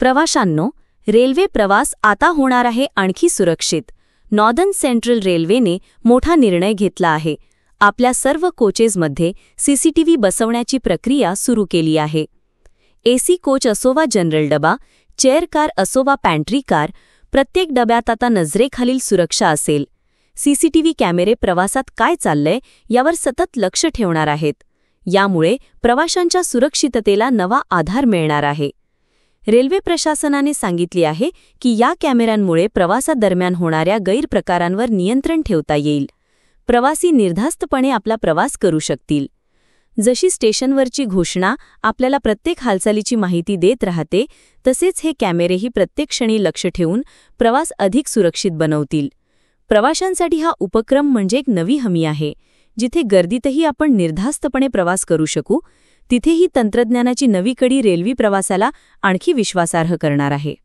प्रवाशांनो, railway प्रवास आता होणार आहे आणखी सुरक्षित. नॉर्दर्न सेंट्रल रेल्वेने मोठा निर्णय घेतला आहे. आपल्या सर्व कोचेसमध्ये सीसीटीव्ही बसवण्याची प्रक्रिया सुरू केली आहे. एसी कोच असो वा जनरल डबा, चेअर कार असो वा पॅन्ट्री कार, प्रत्येक डब्यात आता नजरेखालील सुरक्षा असेल. सीसीटीव्ही कॅमेरे प्रवासात काय चाललंय यावर सतत लक्ष ठेवणार आहेत. यामुळे प्रवाशांच्या सुरक्षिततेला नवा आधार मिळणार आहे. रेल्वे प्रशासनाने सांगितले आहे की या कॅमेऱ्यांमुळे प्रवासादरम्यान होणाऱ्या गैरप्रकारांवर नियंत्रण ठेवता येईल. प्रवासी निर्धास्तपणे आपला प्रवास करू शकतील. जशी स्टेशनवरची घोषणा आपल्याला प्रत्येक हालचालीची माहिती देत राहते, तसेच हे कॅमेरेही प्रत्येक क्षणी लक्ष ठेवून प्रवास अधिक सुरक्षित बनवतील. प्रवाशांसाठी हा उपक्रम म्हणजे एक नवी हमी आहे. जिथे गर्दीतही आपण निर्धास्तपणे प्रवास करू शकू, तिथेही तंत्रज्ञानाची नवी कडी रेल्वे प्रवासाला आणखी विश्वासार्ह करणार आहे.